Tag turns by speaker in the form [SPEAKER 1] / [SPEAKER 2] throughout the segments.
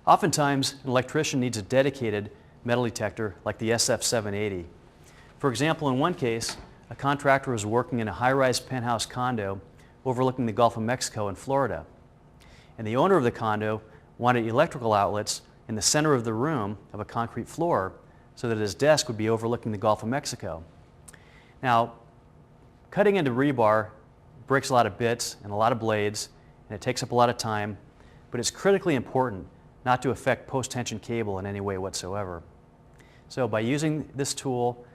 [SPEAKER 1] Oftentimes, an electrician needs a dedicated metal detector like the SF-780. For example, in one case, a contractor was working in a high-rise penthouse condo overlooking the Gulf of Mexico in Florida. And the owner of the condo wanted electrical outlets in the center of the room of a concrete floor so that his desk would be overlooking the Gulf of Mexico. Now, cutting into rebar breaks a lot of bits and a lot of blades, and it takes up a lot of time, but it's critically important not to affect post-tension cable in any way whatsoever. So by using this tool,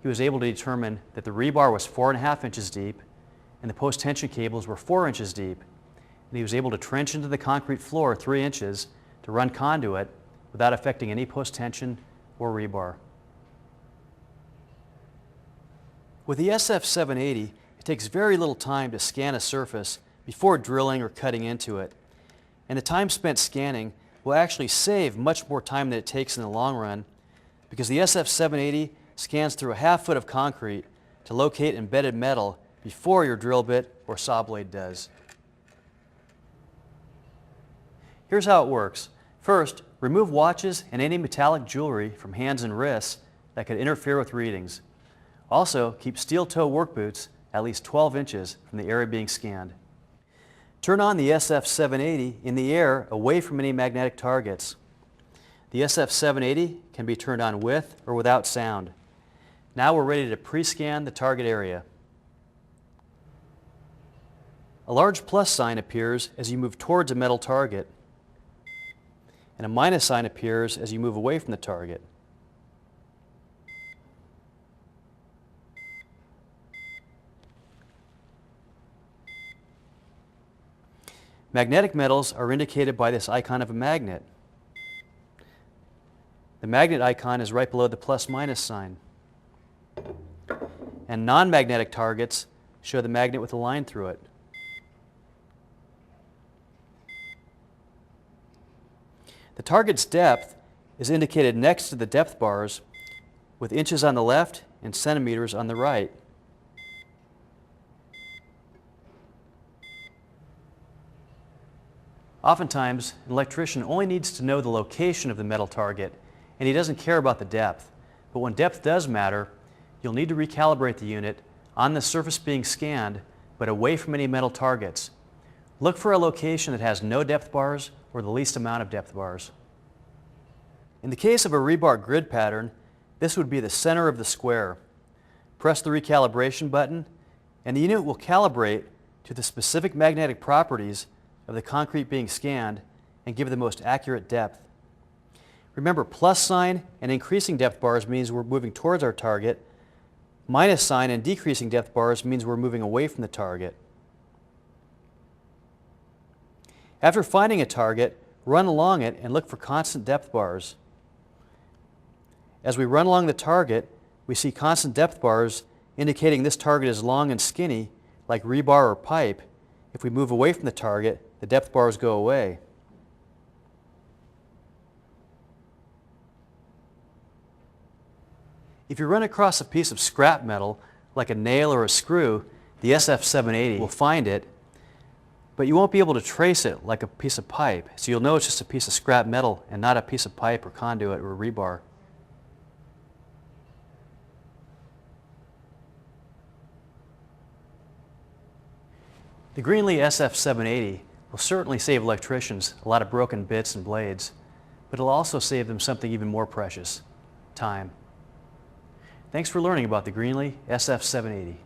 [SPEAKER 1] he was able to determine that the rebar was 4.5 inches deep and the post-tension cables were 4 inches deep. And he was able to trench into the concrete floor 3 inches to run conduit without affecting any post-tension or rebar. With the SF-780, it takes very little time to scan a surface before drilling or cutting into it. And the time spent scanning will actually save much more time than it takes in the long run, because the SF-780 scans through a half foot of concrete to locate embedded metal before your drill bit or saw blade does. Here's how it works. First, remove watches and any metallic jewelry from hands and wrists that could interfere with readings. Also, keep steel toe work boots at least 12 inches from the area being scanned. Turn on the SF-780 in the air away from any magnetic targets. The SF-780 can be turned on with or without sound. Now we're ready to pre-scan the target area. A large plus sign appears as you move towards a metal target, and a minus sign appears as you move away from the target. Magnetic metals are indicated by this icon of a magnet. The magnet icon is right below the plus-minus sign. And non-magnetic targets show the magnet with a line through it. The target's depth is indicated next to the depth bars with inches on the left and centimeters on the right. Oftentimes, an electrician only needs to know the location of the metal target, and he doesn't care about the depth. But when depth does matter, you'll need to recalibrate the unit on the surface being scanned, but away from any metal targets. Look for a location that has no depth bars or the least amount of depth bars. In the case of a rebar grid pattern, this would be the center of the square. Press the recalibration button, and the unit will calibrate to the specific magnetic properties of the concrete being scanned and give the most accurate depth. Remember, plus sign and increasing depth bars means we're moving towards our target. Minus sign and decreasing depth bars means we're moving away from the target. After finding a target, run along it and look for constant depth bars. As we run along the target, we see constant depth bars indicating this target is long and skinny, like rebar or pipe. If we move away from the target, the depth bars go away. If you run across a piece of scrap metal, like a nail or a screw, the SF-780 will find it, but you won't be able to trace it like a piece of pipe, so you'll know it's just a piece of scrap metal and not a piece of pipe or conduit or rebar. The Greenlee SF-780 will certainly save electricians a lot of broken bits and blades, but it'll also save them something even more precious: time. Thanks for learning about the Greenlee SF-780.